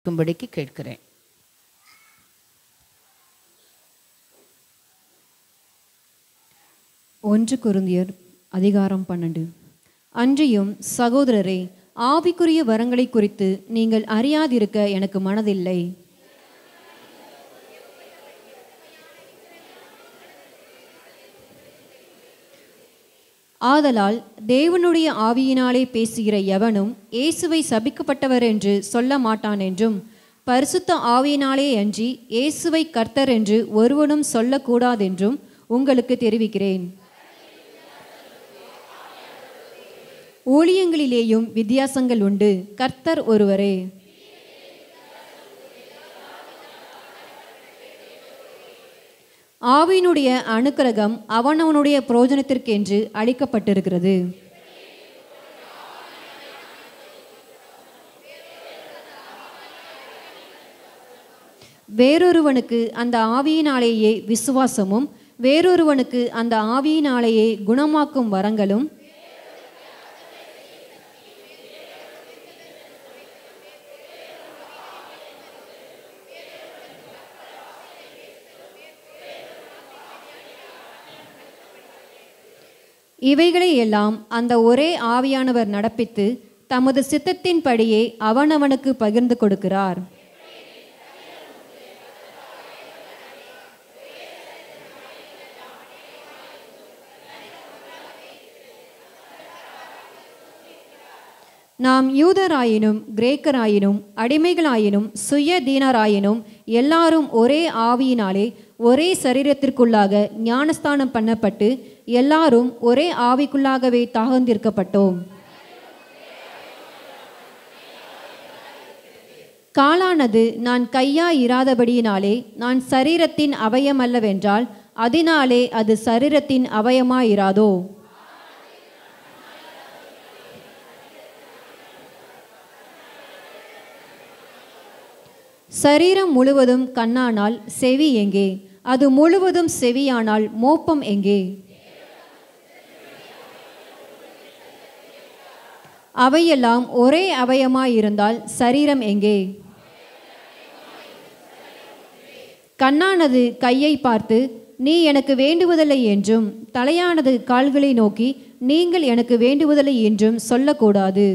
வாசிக்கும்படிக்கு கேட்கிறேன். ஒன்று கொரிந்தியர் அதிகாரம் 12. அன்றியும் சகோதரரே, ஆவிக்குரிய வரங்களை குறித்து நீங்கள் அறியாதிருக்க எனக்கு மனதில்லை. ஆதலால் தேவனுடைய ஆவியினாலே பேசுகிற எவனும் இயேசுவை சபிக்கப்பட்டவர் என்று சொல்ல மாட்டான் என்றும், பரிசுத்த ஆவியினாலே அன்றி இயேசுவை கர்த்தர் என்று ஒருவனும் சொல்லக்கூடாதென்றும் உங்களுக்கு தெரிவிக்கிறேன். ஊழியங்களிலேயும் வித்தியாசங்கள் உண்டு, கர்த்தர் ஒருவரே. ஆவியினுடைய அனுக்கிரகம் அவனவனுடைய பிரயோஜனத்திற்கென்று அளிக்கப்பட்டிருக்கிறது. வேறொருவனுக்கு அந்த ஆவியினாலேயே விசுவாசமும், வேறொருவனுக்கு அந்த ஆவியினாலேயே குணமாக்கும் வரங்களும், இவைகளை எல்லாம் அந்த ஒரே ஆவியானவர் நடப்பித்து தமது சித்தத்தின்படியே அவனவனுக்கு பகிர்ந்து கொடுக்கிறார். நாம் யூதராயினும் கிரேக்கராயினும் அடிமைகளாயினும் சுயதீனராயினும் எல்லாரும் ஒரே ஆவியினாலே ஒரே சரீரத்திற்குள்ளாக ஞானஸ்தானம் பண்ணப்பட்டு எல்லாரும் ஒரே ஆவிக்குள்ளாகவே தாகந்திருக்கப்பட்டோம். காலானது நான் கையாயிராதபடியினாலே நான் சரீரத்தின் அவயமல்லவென்றால் அதனாலே அது சரீரத்தின் அவயமாயிராதோ? சரீரம் முழுவதும் கண்ணானால் செவி எங்கே? அது முழுவதும் செவியானால் மோப்பம் எங்கே? அவையெல்லாம் ஒரே அவயமாயிருந்தால் சரீரம் எங்கே? கண்ணானது கையை பார்த்து நீ எனக்கு வேண்டுவதில்லை என்றும், தலையானது கால்களை நோக்கி நீங்கள் எனக்கு வேண்டுவதில்லை என்றும் சொல்லக்கூடாது.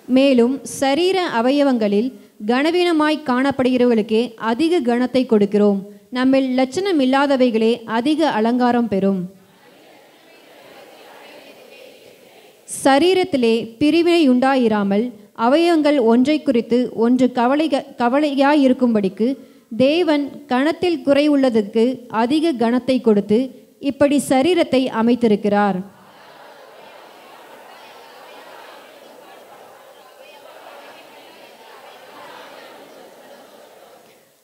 மேலும் சரீர அவயவங்களில் கனவீனமாய் காணப்படுகிறவர்களுக்கே அதிக கனத்தை கொடுக்கிறோம். நம்மில் லட்சணம் இல்லாதவைகளே அதிக அலங்காரம் பெறும். சரீரத்திலே பிரிவினை உண்டாயிராமல் அவயவங்கள் ஒன்றை குறித்து ஒன்று கவலையாயிருக்கும்படிக்கு தேவன் கணத்தில் குறைவுள்ளதுக்கு அதிக கனத்தை கொடுத்து இப்படி சரீரத்தை அமைத்திருக்கிறார்.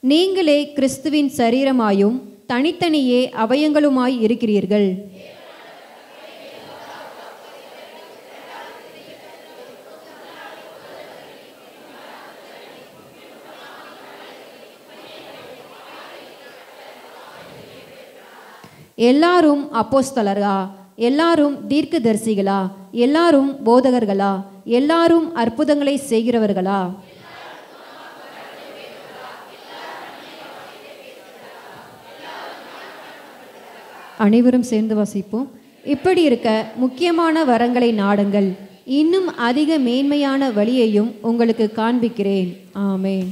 நீங்களே கிறிஸ்துவின் சரீரமாயும் தனித்தனியே அவயங்களுமாய் இருக்கிறீர்கள். எல்லாரும் அப்போஸ்தலரா? எல்லாரும் தீர்க்கதரிசிகளா? எல்லாரும் போதகர்களா? எல்லாரும் அற்புதங்களை செய்கிறவர்களா? அனைவரும் சேர்ந்து வாசிப்போம். இப்படி இருக்க முக்கியமான வரங்களை நாடுங்கள், இன்னும் அதிக மேன்மையான வழியையும் உங்களுக்கு காண்பிக்கிறேன். ஆமென்.